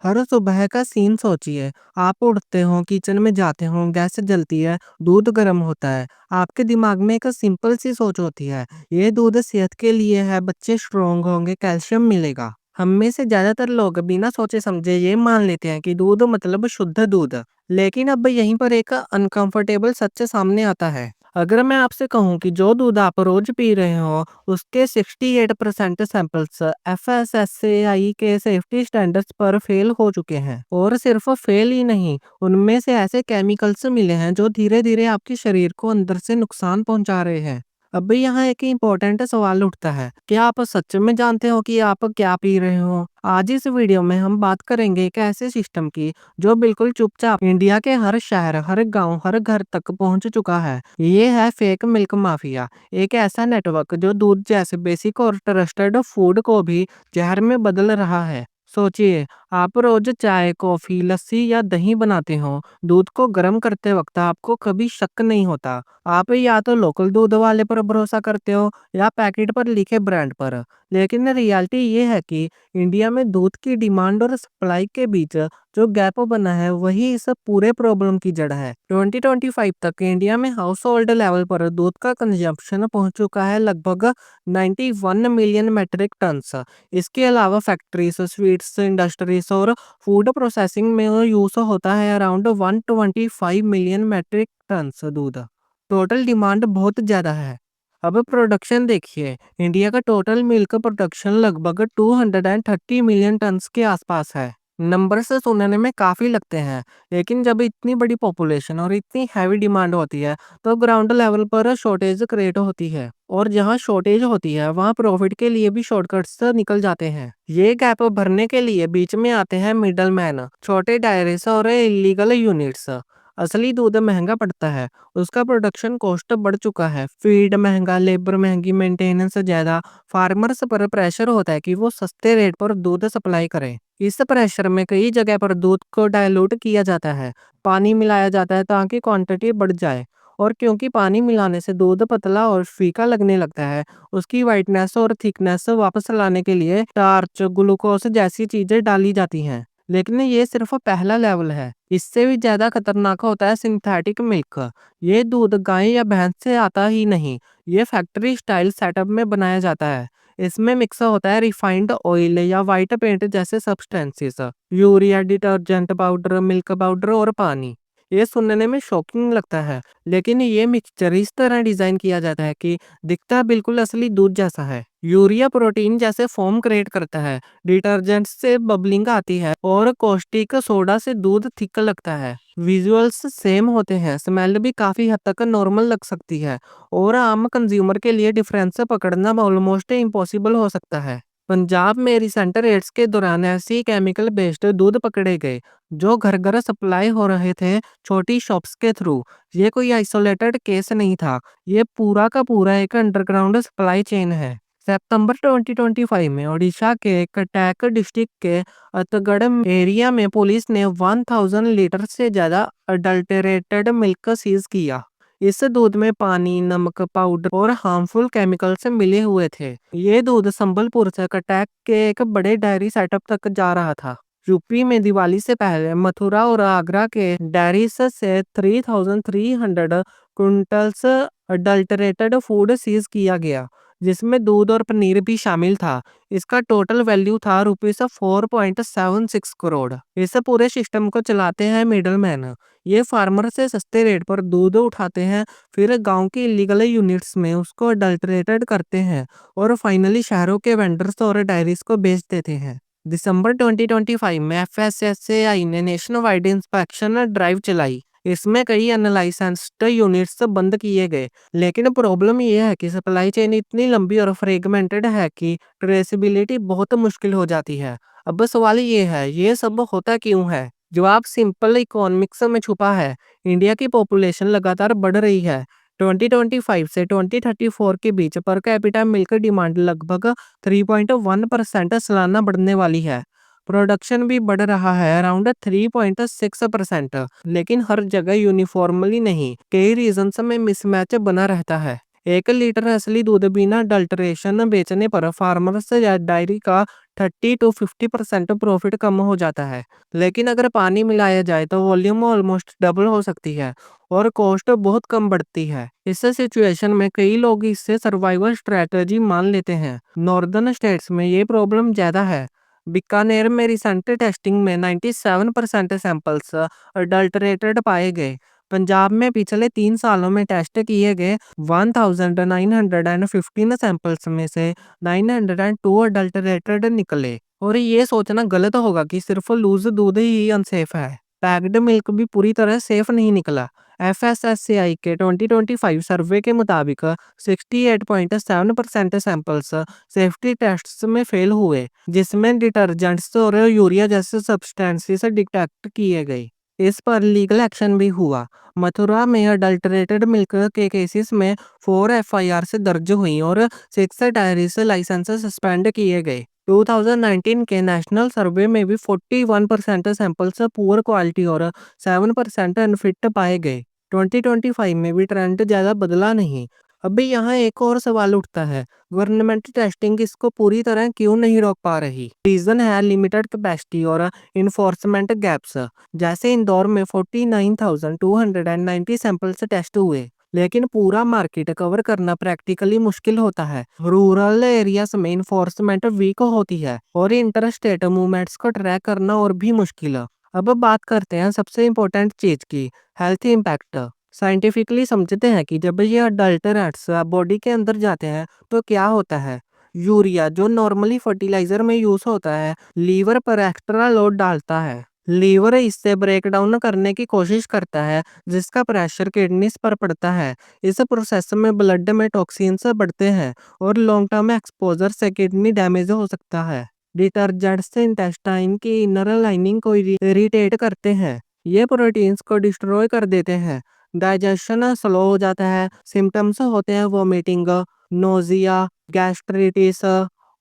हर सुबह का सीन सोचिए। आप उठते हो, किचन में जाते हो, गैस जलती है, दूध गर्म होता है। आपके दिमाग में एक सिंपल सी सोच होती है, ये दूध सेहत के लिए है, बच्चे स्ट्रोंग होंगे, कैल्शियम मिलेगा। हम में से ज्यादातर लोग बिना सोचे समझे ये मान लेते हैं कि दूध मतलब शुद्ध दूध। लेकिन अब यहीं पर एक अनकंफर्टेबल सच सामने आता है। अगर मैं आपसे कहूँ कि जो दूध आप रोज पी रहे हो उसके 68% सैंपल्स एफएसएसएआई के सेफ्टी स्टैंडर्ड्स पर फेल हो चुके हैं। और सिर्फ फेल ही नहीं, उनमें से ऐसे केमिकल्स मिले हैं जो धीरे धीरे आपके शरीर को अंदर से नुकसान पहुंचा रहे हैं। अब यहाँ एक इम्पोर्टेंट सवाल उठता है, क्या आप सच में जानते हो कि आप क्या पी रहे हो? आज इस वीडियो में हम बात करेंगे एक ऐसे सिस्टम की जो बिल्कुल चुपचाप इंडिया के हर शहर, हर गांव, हर घर तक पहुंच चुका है। ये है फेक मिल्क माफिया। एक ऐसा नेटवर्क जो दूध जैसे बेसिक और ट्रस्टेड फूड को भी जहर में बदल रहा है। सोचिए, आप रोज चाय, कॉफी, लस्सी या दही बनाते हो। दूध को गर्म करते वक्त आपको कभी शक नहीं होता। आप या तो लोकल दूध वाले पर भरोसा करते हो या पैकेट पर लिखे ब्रांड पर। लेकिन रियलिटी ये है कि इंडिया में दूध की डिमांड और सप्लाई के बीच जो गैप बना है वही इस पूरे प्रॉब्लम की जड़ है। 2025 तक इंडिया में हाउस होल्ड लेवल पर दूध का कंजम्पशन पहुंच चुका है लगभग 91 मिलियन मैट्रिक टन्स। इसके अलावा फैक्ट्रीज, स्वीट्स, इंडस्ट्रीज और फूड प्रोसेसिंग में यूज होता है अराउंड 125 मिलियन मैट्रिक टन्स दूध। टोटल डिमांड बहुत ज्यादा है। अब प्रोडक्शन देखिए, इंडिया का टोटल मिल्क प्रोडक्शन लगभग 230 मिलियन टन्स के आसपास है। नंबर से सुनने में काफी लगते हैं, लेकिन जब इतनी बड़ी पॉपुलेशन और इतनी हैवी डिमांड होती है तो ग्राउंड लेवल पर शॉर्टेज क्रिएट होती है। और जहाँ शॉर्टेज होती है वहाँ प्रॉफिट के लिए भी शॉर्टकट्स निकल जाते हैं। ये गैप भरने के लिए बीच में आते हैं मिडल मैन, छोटे डायरीज और इलीगल यूनिट्स। असली दूध महंगा पड़ता है, उसका प्रोडक्शन कॉस्ट बढ़ चुका है, फीड महंगा, लेबर महंगी, मेंटेनेंस ज्यादा। फार्मर्स पर प्रेशर होता है कि वो सस्ते रेट पर दूध सप्लाई करें। इस प्रेशर में कई जगह पर दूध को डाइल्यूट किया जाता है, पानी मिलाया जाता है ताकि क्वांटिटी बढ़ जाए। और क्योंकि पानी मिलाने से दूध पतला और फीका लगने लगता है, उसकी वाइटनेस और थिकनेस वापस लाने के लिए टार्च, ग्लूकोज जैसी चीजें डाली जाती हैं। लेकिन ये सिर्फ पहला लेवल है। इससे भी ज्यादा खतरनाक होता है सिंथेटिक मिल्क। ये दूध गाय या भैंस से आता ही नहीं, ये फैक्ट्री स्टाइल सेटअप में बनाया जाता है। इसमें मिक्स होता है रिफाइंड ऑयल या व्हाइट पेंट जैसे substances, urea, detergent powder, milk powder और पानी। ये सुनने में शॉकिंग लगता है, लेकिन ये मिक्सचर इस तरह डिजाइन किया जाता है कि दिखता बिल्कुल असली दूध जैसा है। यूरिया प्रोटीन जैसे फोम क्रिएट करता है, डिटर्जेंट से बबलिंग आती है और कॉस्टिक सोडा से दूध थिक लगता है। विजुअल्स सेम होते हैं, स्मेल भी काफी हद तक नॉर्मल लग सकती है और आम कंज्यूमर के लिए डिफरेंस पकड़ना ऑलमोस्ट इम्पॉसिबल हो सकता है। पंजाब में रिसेंट रेट्स के दौरान ऐसी केमिकल बेस्ड दूध पकड़े गए जो घर घर सप्लाई हो रहे थे, छोटी शॉप्स के थ्रू। ये कोई आइसोलेटेड केस नहीं था, ये पूरा का पूरा एक अंडरग्राउंड सप्लाई चेन है। सितंबर 2025 में ओडिशा के कटक डिस्ट्रिक्ट के अतगढ़ एरिया में पुलिस ने 1000 लीटर से ज्यादा अडल्टरेटेड मिल्क सीज किया। इस दूध में पानी, नमक पाउडर और हार्मफुल केमिकल्स मिले हुए थे। ये दूध संबलपुर से कटक के एक बड़े डेयरी सेटअप तक जा रहा था। यूपी में दिवाली से पहले मथुरा और आगरा के डेयरीज से 3300 क्विंटल्स अडल्टरेटेड फूड सीज किया गया, जिसमें दूध और पनीर भी शामिल था। इसका टोटल वैल्यू था रुपीस 4.76 करोड़। इस पूरे सिस्टम को चलाते हैं मिडलमैन। ये फार्मर से सस्ते रेट पर दूध उठाते हैं, फिर गांव की इलीगल यूनिट्स में उसको अडल्टरेटेड करते हैं और फाइनली शहरों के वेंडर्स और डायरीज को बेच देते हैं। दिसंबर 2025 में एफएसएसएआई ने नेशन वाइड इंस्पेक्शन ड्राइव चलाई। इसमें कई अनलाइसेंस्ड यूनिट्स बंद किए गए। लेकिन प्रॉब्लम यह है कि सप्लाई चेन इतनी लंबी और फ्रेगमेंटेड है कि ट्रेसेबिलिटी बहुत मुश्किल हो जाती है। अब सवाल ये है, ये सब होता क्यों है? जवाब सिंपल इकोनॉमिक्स में छुपा है। इंडिया की पॉपुलेशन लगातार बढ़ रही है। 2025 से 2034 के बीच पर कैपिटा मिल्क डिमांड लगभग 3.1% सालाना बढ़ने वाली है। प्रोडक्शन भी बढ़ रहा है अराउंड 3.6%, लेकिन हर जगह यूनिफॉर्मली नहीं। कई रीजंस में मिसमैच बना रहता है। 1 लीटर असली दूध बिना अडल्ट्रेशन बेचने पर फार्मर्स या डायरी का 30 to 50% प्रॉफिट कम हो जाता है। लेकिन अगर पानी मिलाया जाए तो वॉल्यूम ऑलमोस्ट डबल हो सकती है और कॉस्ट बहुत कम बढ़ती है। इस सिचुएशन में कई लोग इससे सर्वाइवल स्ट्रेटजी मान लेते हैं। नॉर्दर्न स्टेट्स में ये प्रॉब्लम ज़्यादा है। बीकानेर में रिसेंट टेस्टिंग में 97% सैंपल्स अडल्टरेटेड पाए गए। पंजाब में पिछले 3 सालों में टेस्ट किए गए 1915 सैंपल्स में से 902 अडल्टरेटेड निकले। और ये सोचना गलत होगा कि सिर्फ लूज दूध ही अनसेफ है। पैक्ड मिल्क भी पूरी तरह सेफ नहीं निकला। एफएसएसएआई के 2025 सर्वे के मुताबिक 68.7% सैंपल्स सेफ्टी टेस्ट्स में फेल हुए, जिसमें डिटर्जेंट्स और यूरिया जैसे सब्सटेंसेस डिटेक्ट किए गए। इस पर लीगल एक्शन भी हुआ। मथुरा में अडल्टरेटेड मिल्क के केसेस में 4 एफआईआर से दर्ज हुई और 6 डायरीज लाइसेंस सस्पेंड किए गए। 2019 के नेशनल सर्वे में भी 41% सैंपल्स पुअर क्वालिटी और 7% अनफिट पाए गए। 2025 में भी ट्रेंड ज़्यादा बदला नहीं। अभी यहाँ एक और सवाल उठता है, गवर्नमेंट टेस्टिंग इसको पूरी तरह क्यों नहीं रोक पा रही? रीज़न है लिमिटेड कैपेसिटी और इन्फोर्समेंट गैप्स। जैसे इंदौर में 49,290 सैंपल्स टेस्ट हुए, लेकिन पूरा मार्केट कवर करना प्रैक्टिकली मुश्किल होता है। रूरल एरियाज में इन्फोर्समेंट वीक होती है और इंटर स्टेट मूवमेंट्स को ट्रैक करना और भी मुश्किल है। अब बात करते हैं सबसे इम्पोर्टेंट चीज की, हेल्थ इम्पैक्ट। साइंटिफिकली समझते हैं कि जब ये अडल्टरेंट्स बॉडी के अंदर जाते हैं तो क्या होता है। यूरिया जो नॉर्मली फर्टिलाइजर में यूज होता है, लीवर पर एक्स्ट्रा लोड डालता है। लीवर इससे ब्रेक डाउन करने की कोशिश करता है, जिसका प्रेशर किडनीज पर पड़ता है। इस प्रोसेस में ब्लड में टॉक्सिन्स बढ़ते हैं और लॉन्ग टर्म एक्सपोजर से किडनी डैमेज हो सकता है। डिटर्जेंट्स इंटेस्टाइन की इनर लाइनिंग को इरिटेट करते हैं। ये प्रोटीन्स को डिस्ट्रॉय कर देते हैं। डाइजेशन स्लो हो जाता है। सिम्टम्स होते हैं वोमिटिंग, नोजिया, गैस्ट्रिटिस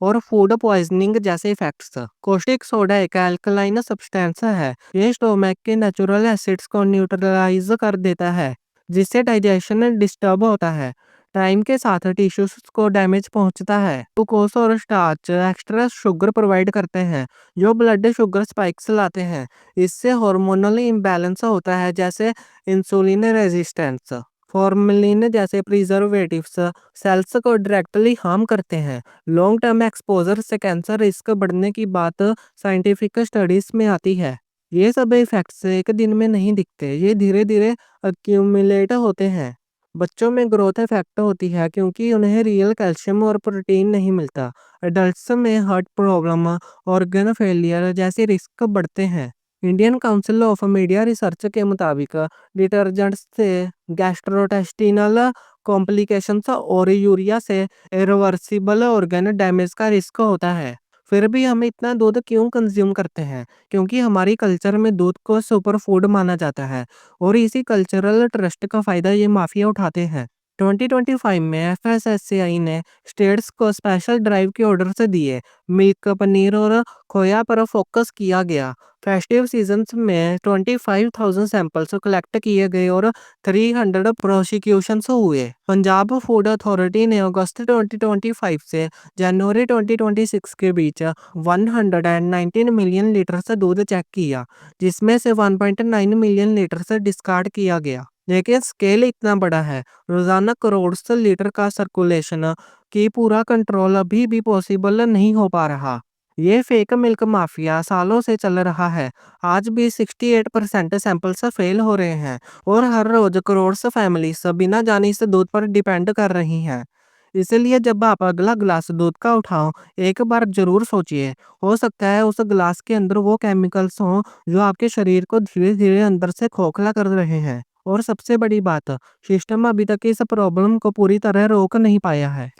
और फूड पॉइजनिंग जैसे इफेक्ट्स। कोस्टिक सोडा एक अल्कलाइन सब्सटेंस है। ये स्टोमक के नेचुरल एसिड्स को न्यूट्रलाइज कर देता है, जिससे डाइजेशन डिस्टर्ब होता है। टाइम के साथ टिश्यूज को डैमेज पहुंचता है। ग्लूकोज और स्टार्च एक्स्ट्रा शुगर प्रोवाइड करते हैं, जो ब्लड शुगर स्पाइक्स लाते हैं। इससे हार्मोनल इम्बैलेंस होता है, जैसे इंसुलिन रेजिस्टेंस। फॉर्मेलिन जैसे प्रिजर्वेटिव्स सेल्स को डायरेक्टली हार्म करते हैं। लॉन्ग टर्म एक्सपोजर से कैंसर रिस्क बढ़ने की बात साइंटिफिक स्टडीज में आती है। ये सब इफेक्ट्स एक दिन में नहीं दिखते, ये धीरे धीरे अक्यूमुलेट होते हैं। बच्चों में ग्रोथ इफेक्ट होती है क्योंकि उन्हें रियल कैल्शियम और प्रोटीन नहीं मिलता। एडल्ट्स में हार्ट प्रॉब्लम, ऑर्गन फेलियर जैसे रिस्क बढ़ते हैं। Indian council of media research के मुताबिक डिटर्जेंट्स से गैस्ट्रोइंटेस्टाइनल कॉम्प्लिकेशंस और यूरिया से इरिवर्सिबल ऑर्गन डैमेज का रिस्क होता है। फिर भी हम इतना दूध क्यों कंज्यूम करते हैं? क्योंकि हमारी कल्चर में दूध को सुपर फूड माना जाता है और इसी कल्चरल ट्रस्ट का फायदा ये माफिया उठाते हैं। 2025 में एफएसएसएआई ने स्टेट्स को स्पेशल ड्राइव के ऑर्डर्स दिए। मिल्क, पनीर और खोया पर फोकस किया गया। फेस्टिव सीजन्स में 25,000 सैंपल्स कलेक्ट किए गए और 300 प्रोसिक्यूशंस हुए। पंजाब फूड अथॉरिटी ने अगस्त 2025 से जनवरी 2026 के बीच 119 मिलियन लीटर से दूध चेक किया, जिसमें से 1.9 मिलियन लीटर से डिस्कार्ड किया गया। लेकिन स्केल इतना बड़ा है, रोजाना करोड़ लीटर का सर्कुलेशन की पूरा कंट्रोल अभी भी पॉसिबल नहीं हो पा रहा। ये फेक मिल्क माफिया सालों से चल रहा है। आज भी 68% सैंपल्स फेल हो रहे हैं और हर रोज करोड़ फैमिलीज बिना जाने इस दूध पर डिपेंड कर रही हैं। इसलिए जब आप अगला गिलास दूध का उठाओ, एक बार जरूर सोचिए, हो सकता है उस गिलास के अंदर वो केमिकल्स हों जो आपके शरीर को धीरे धीरे अंदर से खोखला कर रहे हैं। और सबसे बड़ी बात, सिस्टम अभी तक इस प्रॉब्लम को पूरी तरह रोक नहीं पाया है।